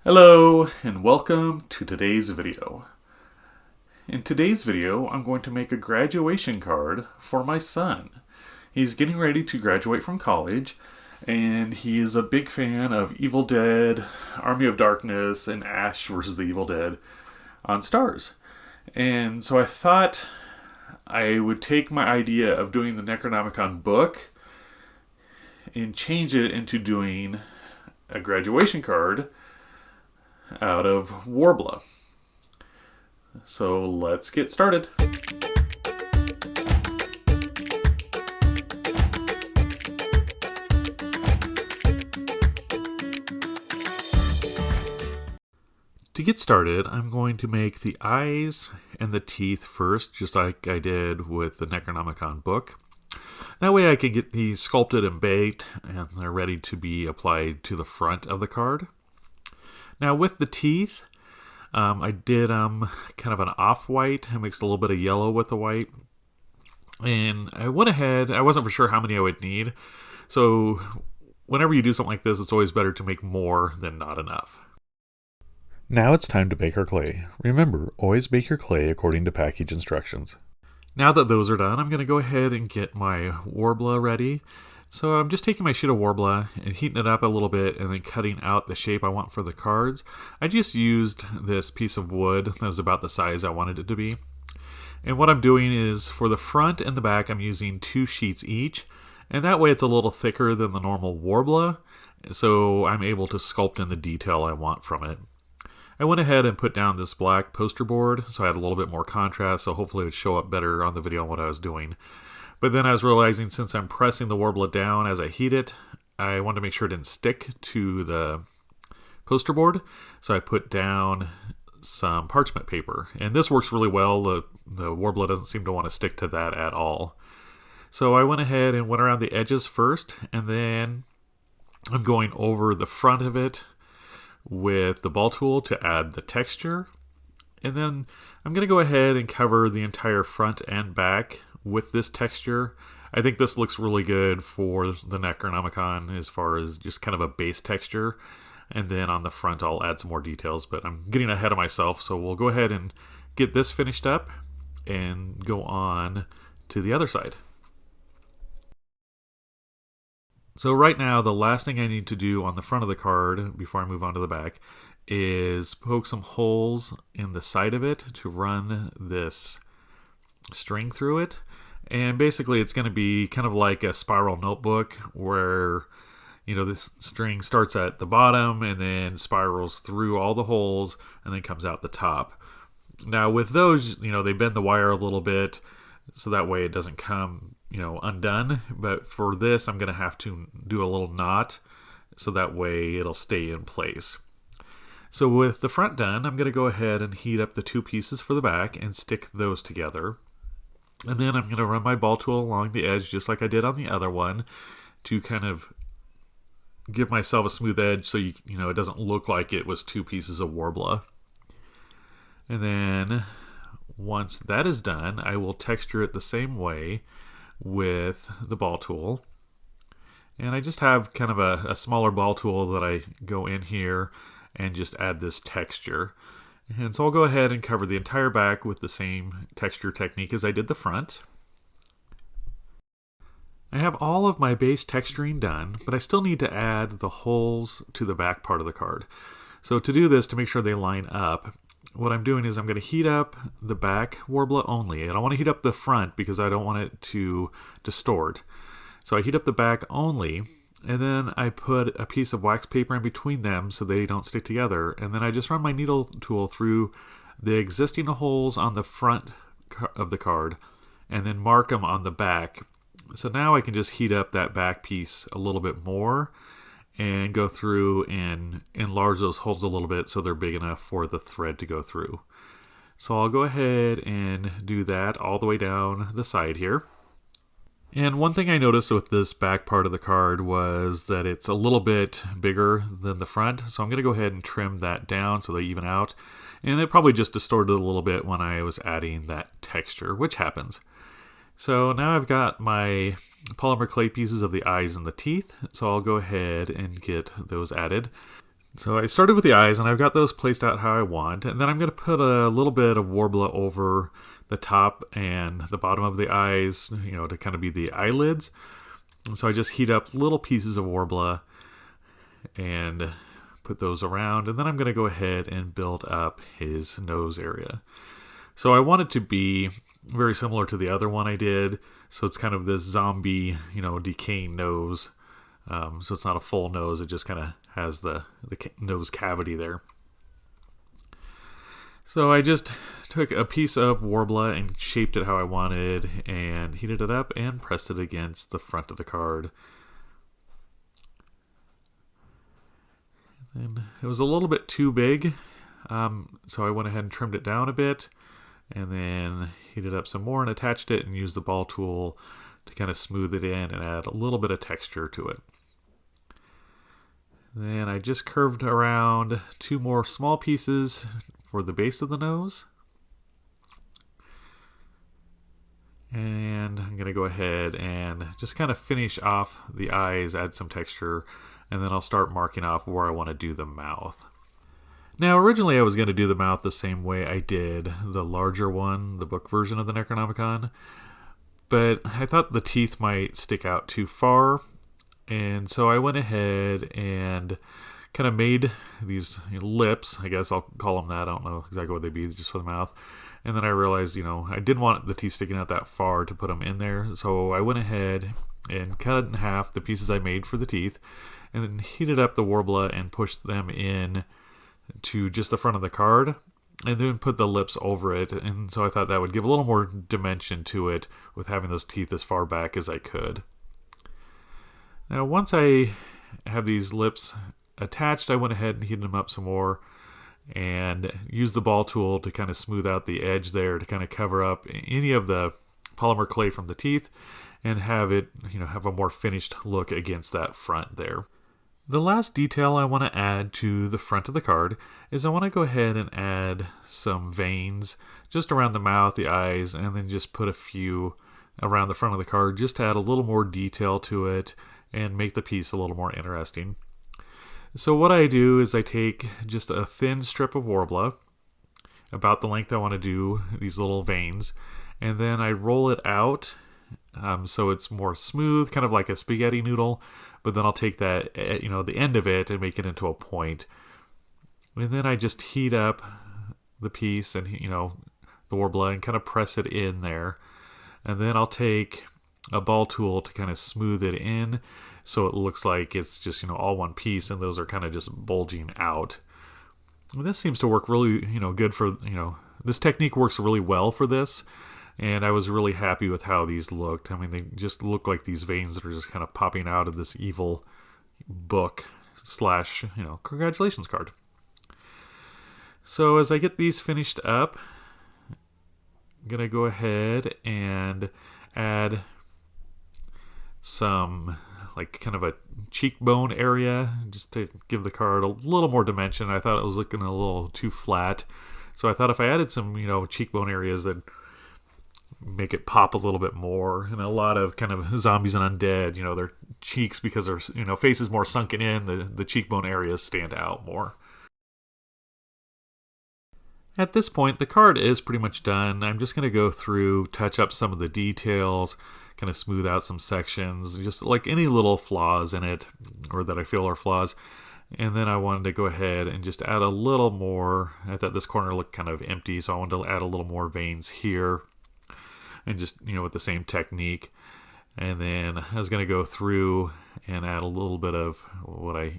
Hello and welcome to today's video. In today's video, I'm going to make a graduation card for my son. He's getting ready to graduate from college, and he is a big fan of Evil Dead, Army of Darkness, and Ash vs. the Evil Dead on Stars. And so I thought I would take my idea of doing the Necronomicon book and change it into doing a graduation card out of Worbla. So let's get started. To get started, I'm going to make the eyes and the teeth first, just like I did with the Necronomicon book. That way I can get these sculpted and baked, and they're ready to be applied to the front of the card. Now with the teeth, I did kind of an off-white. I mixed a little bit of yellow with the white. And I went ahead, I wasn't for sure how many I would need. So whenever you do something like this, it's always better to make more than not enough. Now it's time to bake our clay. Remember, always bake your clay according to package instructions. Now that those are done, I'm going to go ahead and get my Worbla ready. So I'm just taking my sheet of Worbla and heating it up a little bit and then cutting out the shape I want for the cards. I just used this piece of wood that was about the size I wanted it to be. And what I'm doing is for the front and the back, I'm using 2 sheets each. And that way it's a little thicker than the normal Worbla. So I'm able to sculpt in the detail I want from it. I went ahead and put down this black poster board so I had a little bit more contrast, so hopefully it would show up better on the video on what I was doing. But then I was realizing since I'm pressing the Worbla down as I heat it, I wanted to make sure it didn't stick to the poster board. So I put down some parchment paper. And this works really well. The Worbla doesn't seem to want to stick to that at all. So I went ahead and went around the edges first. And then I'm going over the front of it with the ball tool to add the texture. And then I'm going to go ahead and cover the entire front and back with this texture. I think this looks really good for the Necronomicon as far as just kind of a base texture. And then on the front I'll add some more details, but I'm getting ahead of myself, so we'll go ahead and get this finished up and go on to the other side. So right now the last thing I need to do on the front of the card before I move on to the back is poke some holes in the side of it to run this string through it. And basically it's going to be kind of like a spiral notebook where, you know, this string starts at the bottom and then spirals through all the holes and then comes out the top. Now with those, you know, they bend the wire a little bit so that way it doesn't come, you know, undone. But for this, I'm going to have to do a little knot so that way it'll stay in place. So with the front done, I'm going to go ahead and heat up the 2 pieces for the back and stick those together. And then I'm going to run my ball tool along the edge just like I did on the other one to kind of give myself a smooth edge so you know it doesn't look like it was 2 pieces of Worbla. And then once that is done, I will texture it the same way with the ball tool. And I just have kind of a smaller ball tool that I go in here and just add this texture. And so I'll go ahead and cover the entire back with the same texture technique as I did the front. I have all of my base texturing done, but I still need to add the holes to the back part of the card. So to do this, to make sure they line up, what I'm doing is I'm going to heat up the back Worbla only. I don't want to heat up the front because I don't want it to distort. So I heat up the back only. And then I put a piece of wax paper in between them so they don't stick together. And then I just run my needle tool through the existing holes on the front of the card and then mark them on the back. So now I can just heat up that back piece a little bit more and go through and enlarge those holes a little bit so they're big enough for the thread to go through. So I'll go ahead and do that all the way down the side here. And one thing I noticed with this back part of the card was that it's a little bit bigger than the front. So I'm going to go ahead and trim that down so they even out. And it probably just distorted a little bit when I was adding that texture, which happens. So now I've got my polymer clay pieces of the eyes and the teeth. So I'll go ahead and get those added. So I started with the eyes, and I've got those placed out how I want, and then I'm going to put a little bit of Worbla over the top and the bottom of the eyes, to kind of be the eyelids. And so I just heat up little pieces of Worbla and put those around, and then I'm going to go ahead and build up his nose area. So I want it to be very similar to the other one I did, so it's kind of this zombie, decaying nose. So it's not a full nose, it just kind of has the nose cavity there. So I just took a piece of Worbla and shaped it how I wanted and heated it up and pressed it against the front of the card. And it was a little bit too big, so I went ahead and trimmed it down a bit and then heated up some more and attached it and used the ball tool to kind of smooth it in and add a little bit of texture to it. Then I just curved around 2 more small pieces for the base of the nose. And I'm going to go ahead and just kind of finish off the eyes, add some texture, and then I'll start marking off where I want to do the mouth. Now, originally I was going to do the mouth the same way I did the larger one, the book version of the Necronomicon, but I thought the teeth might stick out too far. And so I went ahead and kind of made these lips, I guess I'll call them that. I don't know exactly what they'd be, just for the mouth. And then I realized, I didn't want the teeth sticking out that far to put them in there. So I went ahead and cut in half the pieces I made for the teeth and then heated up the Worbla and pushed them in to just the front of the card and then put the lips over it. And so I thought that would give a little more dimension to it with having those teeth as far back as I could. Now, once I have these lips attached, I went ahead and heated them up some more and used the ball tool to kind of smooth out the edge there to kind of cover up any of the polymer clay from the teeth and have it, have a more finished look against that front there. The last detail I want to add to the front of the card is I want to go ahead and add some veins just around the mouth, the eyes, and then just put a few around the front of the card just to add a little more detail to it and make the piece a little more interesting. So what I do is I take just a thin strip of Worbla, about the length I want to do these little veins, and then I roll it out so it's more smooth, kind of like a spaghetti noodle, but then I'll take that, the end of it and make it into a point. And then I just heat up the piece and, the Worbla and kind of press it in there. And then I'll take a ball tool to kind of smooth it in so it looks like it's just, all one piece and those are kind of just bulging out. And this seems to work really, good for, this technique works really well for this. And I was really happy with how these looked. I mean, they just look like these veins that are just kind of popping out of this evil book / congratulations card. So as I get these finished up, I'm going to go ahead and add some kind of a cheekbone area just to give the card a little more dimension. I thought it was looking a little too flat. So I thought if I added some, cheekbone areas that make it pop a little bit more. And a lot of kind of zombies and undead, their cheeks, because their face is more sunken in, the cheekbone areas stand out more. At this point, the card is pretty much done. I'm just going to go through, touch up some of the details, kind of smooth out some sections, just like any little flaws in it, or that I feel are flaws. And then I wanted to go ahead and just add a little more. I thought this corner looked kind of empty, so I wanted to add a little more veins here. And just, with the same technique. And then I was going to go through and add a little bit of what I,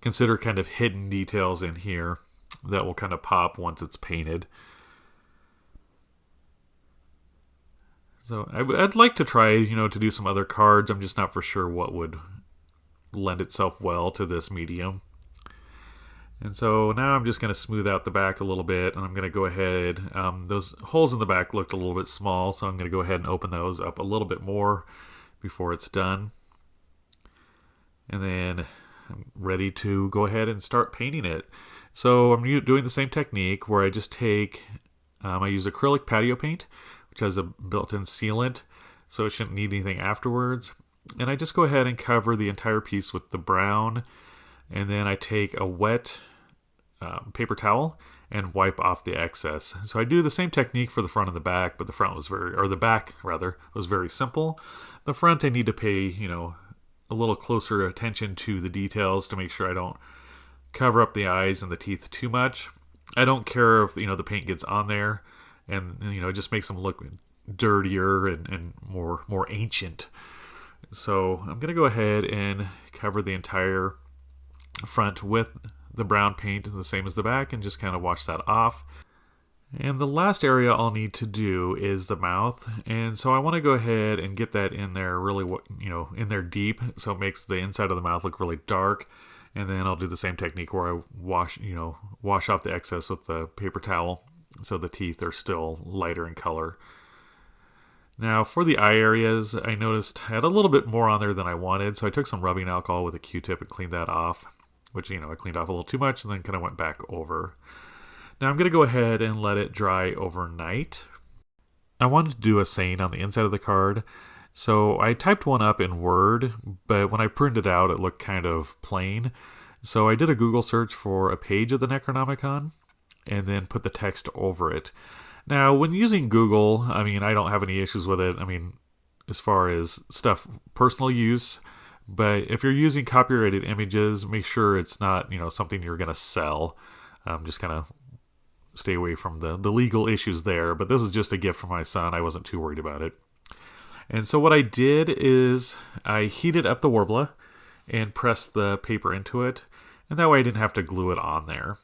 consider kind of hidden details in here that will kind of pop once it's painted. So I'd like to try, to do some other cards. I'm just not for sure what would lend itself well to this medium. And so now I'm just going to smooth out the back a little bit, and I'm going to go ahead, those holes in the back looked a little bit small, so I'm going to go ahead and open those up a little bit more before it's done. And then I'm ready to go ahead and start painting it. So I'm doing the same technique where I just take, I use acrylic patio paint, which has a built-in sealant, so it shouldn't need anything afterwards. And I just go ahead and cover the entire piece with the brown and then I take a wet paper towel and wipe off the excess. So I do the same technique for the front and the back, but the front was the back rather, was very simple. The front I need to pay, a little closer attention to the details to make sure I don't cover up the eyes and the teeth too much. I don't care if, the paint gets on there and, it just makes them look dirtier and more ancient. So I'm going to go ahead and cover the entire front with the brown paint, the same as the back, and just kind of wash that off. And the last area I'll need to do is the mouth, and so I want to go ahead and get that in there really, in there deep, so it makes the inside of the mouth look really dark. And then I'll do the same technique where I wash off the excess with the paper towel, so the teeth are still lighter in color. Now for the eye areas, I noticed I had a little bit more on there than I wanted, so I took some rubbing alcohol with a Q-tip and cleaned that off, which I cleaned off a little too much and then kind of went back over. Now I'm going to go ahead and let it dry overnight. I wanted to do a saying on the inside of the card, so I typed one up in Word, but when I printed it out it looked kind of plain. So I did a Google search for a page of the Necronomicon and then put the text over it. Now when using Google, I don't have any issues with it. As far as stuff, personal use. But if you're using copyrighted images, make sure it's not, something you're going to sell. Just kind of stay away from the legal issues there. But this is just a gift from my son. I wasn't too worried about it. And so what I did is I heated up the Worbla and pressed the paper into it. And that way I didn't have to glue it on there.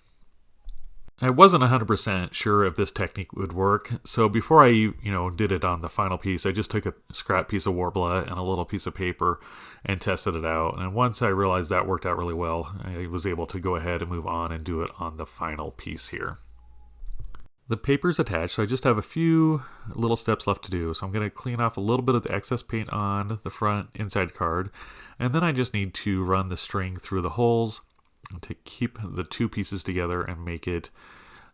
I wasn't 100% sure if this technique would work, so before I, did it on the final piece, I just took a scrap piece of Worbla and a little piece of paper and tested it out. And once I realized that worked out really well, I was able to go ahead and move on and do it on the final piece here. The paper's attached, so I just have a few little steps left to do. So I'm going to clean off a little bit of the excess paint on the front inside card, and then I just need to run the string through the holes to keep the two pieces together and make it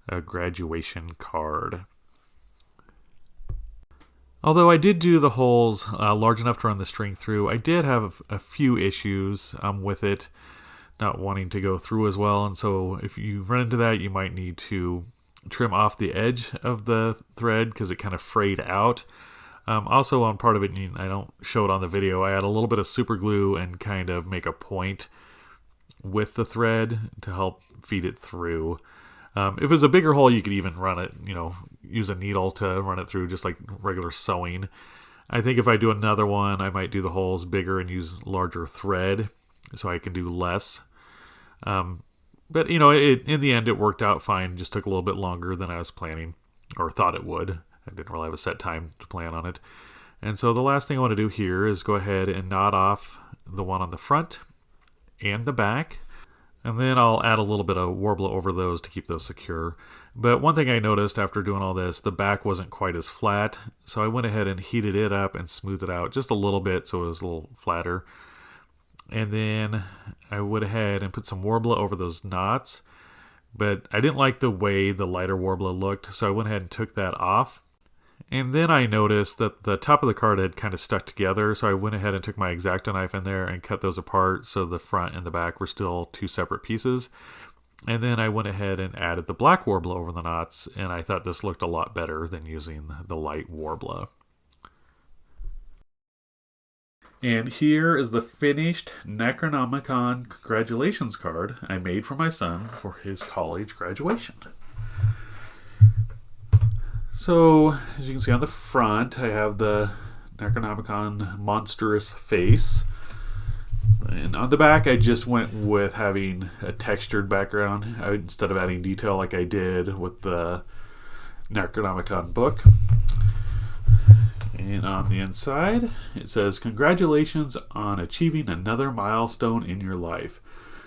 a graduation card. Although I did do the holes large enough to run the string through, I did have a few issues with it not wanting to go through as well, and so if you run into that, you might need to trim off the edge of the thread because it kind of frayed out. Also on part of it, I don't show it on the video, I add a little bit of super glue and kind of make a point with the thread to help feed it through. If it was a bigger hole, you could even run it, use a needle to run it through just like regular sewing. I think if I do another one, I might do the holes bigger and use larger thread so I can do less. But, in the end, it worked out fine. Just took a little bit longer than I was planning, or thought it would. I didn't really have a set time to plan on it. And so the last thing I want to do here is go ahead and knot off the one on the front and the back. And then I'll add a little bit of Worbla over those to keep those secure. But one thing I noticed after doing all this, the back wasn't quite as flat. So I went ahead and heated it up and smoothed it out just a little bit so it was a little flatter. And then I went ahead and put some Worbla over those knots. But I didn't like the way the lighter Worbla looked, so I went ahead and took that off. And then I noticed that the top of the card had kind of stuck together, so I went ahead and took my X-Acto knife in there and cut those apart so the front and the back were still two separate pieces. And then I went ahead and added the black Worbla over the knots, and I thought this looked a lot better than using the light Worbla. And here is the finished Necronomicon Congratulations Card I made for my son for his college graduation. So, as you can see on the front, I have the Necronomicon monstrous face. And on the back, I just went with having a textured background instead of adding detail like I did with the Necronomicon book. And on the inside, it says, "Congratulations on achieving another milestone in your life.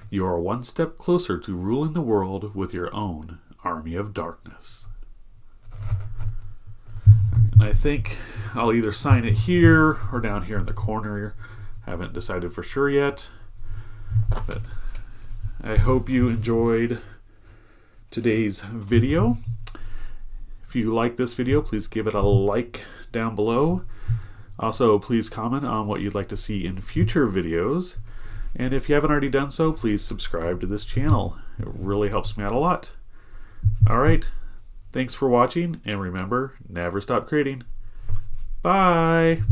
You are one step closer to ruling the world with your own army of darkness." And I think I'll either sign it here or down here in the corner. Haven't decided for sure yet. But I hope you enjoyed today's video. If you like this video, please give it a like down below. Also, please comment on what you'd like to see in future videos. And if you haven't already done so, please subscribe to this channel. It really helps me out a lot. Alright, thanks for watching, and remember, never stop creating. Bye!